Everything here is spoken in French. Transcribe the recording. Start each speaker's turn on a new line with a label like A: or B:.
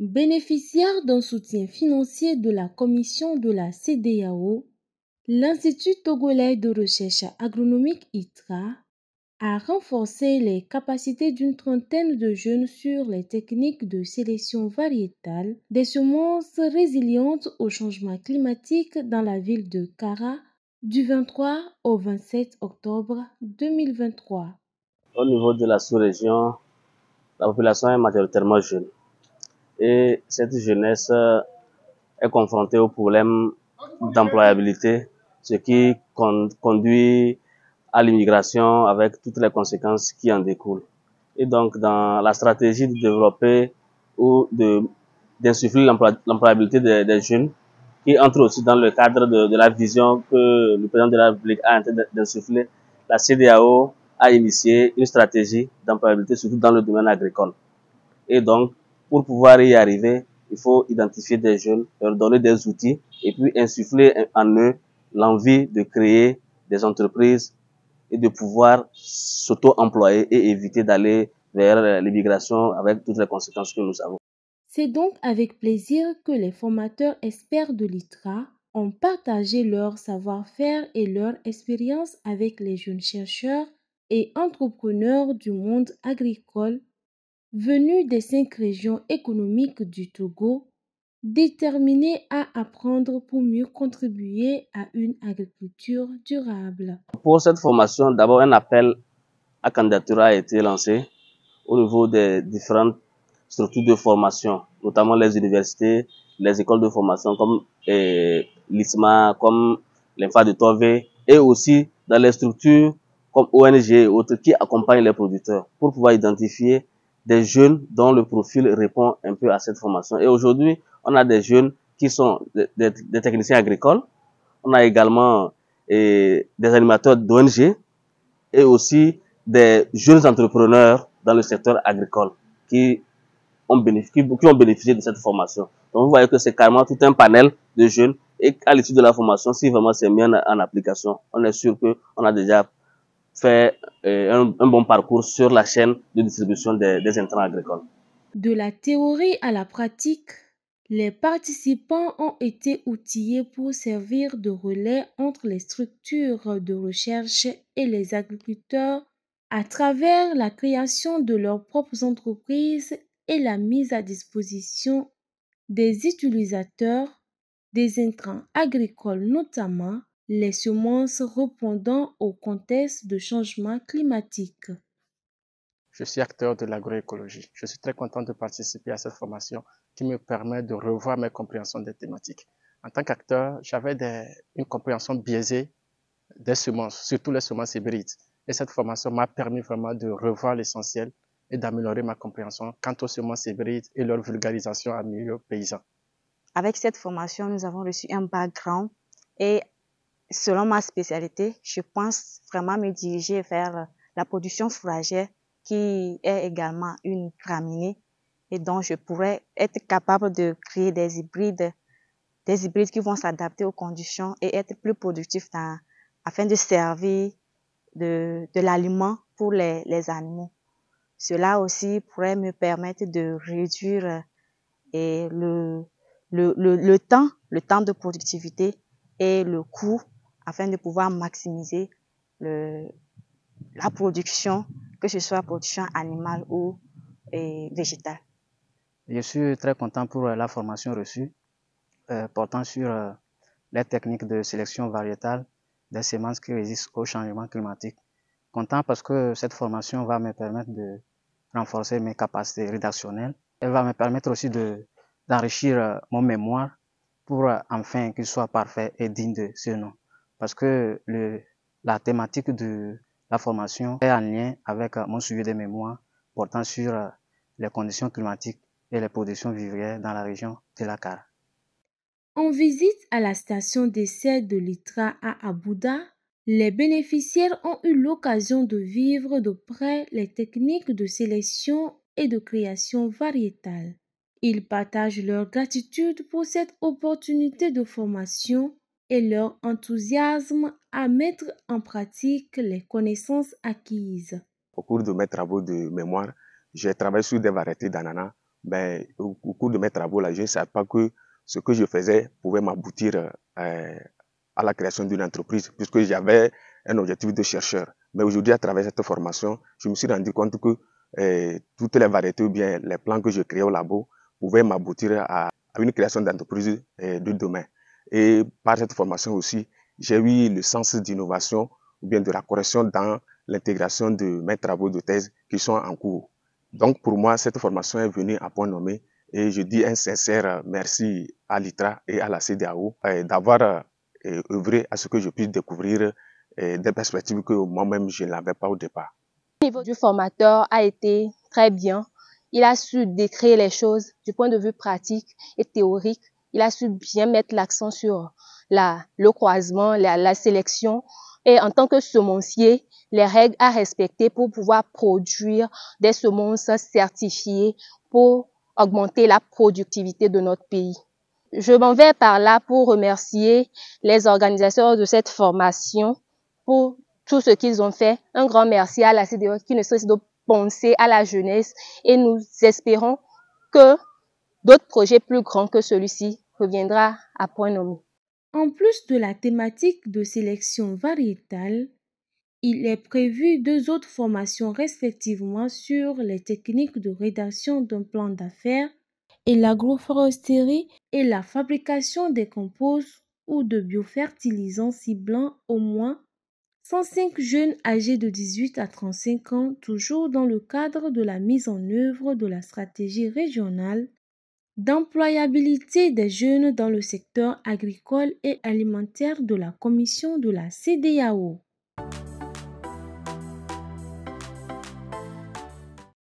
A: Bénéficiaire d'un soutien financier de la commission de la CEDEAO, l'Institut togolais de recherche agronomique ITRA a renforcé les capacités d'une trentaine de jeunes sur les techniques de sélection variétale des semences résilientes au changement climatique dans la ville de Kara du 23 au 27 octobre 2023.
B: Au niveau de la sous-région, la population est majoritairement jeune et cette jeunesse est confrontée au problème d'employabilité, ce qui conduit à l'immigration avec toutes les conséquences qui en découlent. Et donc, dans la stratégie de développer ou d'insuffler l'employabilité des jeunes, qui entre aussi dans le cadre de la vision que le président de la République a en train d'insuffler, la CEDEAO a initié une stratégie d'employabilité, surtout dans le domaine agricole. Et donc, pour pouvoir y arriver, il faut identifier des jeunes, leur donner des outils et puis insuffler en eux l'envie de créer des entreprises et de pouvoir s'auto-employer et éviter d'aller vers l'immigration avec toutes les conséquences que nous savons.
A: C'est donc avec plaisir que les formateurs experts de l'ITRA ont partagé leur savoir-faire et leur expérience avec les jeunes chercheurs et entrepreneurs du monde agricole venus des 5 régions économiques du Togo, déterminés à apprendre pour mieux contribuer à une agriculture durable.
B: Pour cette formation, d'abord un appel à candidature a été lancé au niveau des différentes structures de formation, notamment les universités, les écoles de formation comme l'ISMA, comme l'INFA de Tové, et aussi dans les structures comme ONG et autres qui accompagnent les producteurs pour pouvoir identifier des jeunes dont le profil répond un peu à cette formation. Et aujourd'hui, on a des jeunes qui sont des techniciens agricoles, on a également des animateurs d'ONG et aussi des jeunes entrepreneurs dans le secteur agricole qui ont bénéficié de cette formation. Donc vous voyez que c'est carrément tout un panel de jeunes et à l'issue de la formation, si vraiment c'est mis en application, on est sûr qu'on a déjà fait un bon parcours sur la chaîne de distribution des intrants agricoles.
A: De la théorie à la pratique, les participants ont été outillés pour servir de relais entre les structures de recherche et les agriculteurs à travers la création de leurs propres entreprises et la mise à disposition des utilisateurs des intrants agricoles, notamment les semences répondant au contexte de changement climatique.
C: Je suis acteur de l'agroécologie. Je suis très content de participer à cette formation qui me permet de revoir mes compréhensions des thématiques. En tant qu'acteur, j'avais une compréhension biaisée des semences, surtout les semences hybrides. Et cette formation m'a permis vraiment de revoir l'essentiel et d'améliorer ma compréhension quant aux semences hybrides et leur vulgarisation à milieu paysan.
D: Avec cette formation, nous avons reçu un background et selon ma spécialité, je pense vraiment me diriger vers la production fourragère qui est également une graminée et dont je pourrais être capable de créer des hybrides qui vont s'adapter aux conditions et être plus productifs afin de servir de l'aliment pour les animaux. Cela aussi pourrait me permettre de réduire le temps de productivité et le coût afin de pouvoir maximiser la production, que ce soit production animale ou végétale.
C: Je suis très content pour la formation reçue portant sur les techniques de sélection variétale des semences qui résistent au changement climatique. Content parce que cette formation va me permettre de renforcer mes capacités rédactionnelles. Elle va me permettre aussi d'enrichir mon mémoire pour enfin qu'il soit parfait et digne de ce nom. Parce que la thématique de la formation est en lien avec mon suivi des mémoires portant sur les conditions climatiques et les productions vivrières dans la région de la Kara.
A: En visite à la station d'essai de l'ITRA à Abouda, les bénéficiaires ont eu l'occasion de vivre de près les techniques de sélection et de création variétale. Ils partagent leur gratitude pour cette opportunité de formation et leur enthousiasme à mettre en pratique les connaissances acquises.
E: Au cours de mes travaux de mémoire, j'ai travaillé sur des variétés d'ananas ben, au cours de mes travaux, là, je ne savais pas que ce que je faisais pouvait m'aboutir à la création d'une entreprise, puisque j'avais un objectif de chercheur. Mais aujourd'hui, à travers cette formation, je me suis rendu compte que toutes les variétés ou bien les plans que je créais au labo pouvaient m'aboutir à une création d'entreprise de demain. Et par cette formation aussi, j'ai eu le sens d'innovation ou bien de la correction dans l'intégration de mes travaux de thèse qui sont en cours. Donc pour moi, cette formation est venue à point nommé et je dis un sincère merci à l'ITRA et à la CEDEAO d'avoir œuvré à ce que je puisse découvrir des perspectives que moi-même je n'avais pas au départ.
F: Le niveau du formateur a été très bien. Il a su décrire les choses du point de vue pratique et théorique. Il a su bien mettre l'accent sur le croisement, la sélection et en tant que semencier, les règles à respecter pour pouvoir produire des semences certifiées pour augmenter la productivité de notre pays. Je m'en vais par là pour remercier les organisateurs de cette formation pour tout ce qu'ils ont fait. Un grand merci à la CEDEAO qui ne cesse de penser à la jeunesse et nous espérons que d'autres projets plus grands que celui-ci reviendront à point nommé.
A: En plus de la thématique de sélection variétale, il est prévu 2 autres formations respectivement sur les techniques de rédaction d'un plan d'affaires et l'agroforesterie et la fabrication des composts ou de biofertilisants ciblant au moins 105 jeunes âgés de 18 à 35 ans, toujours dans le cadre de la mise en œuvre de la stratégie régionale d'employabilité des jeunes dans le secteur agricole et alimentaire de la Commission de la CEDEAO.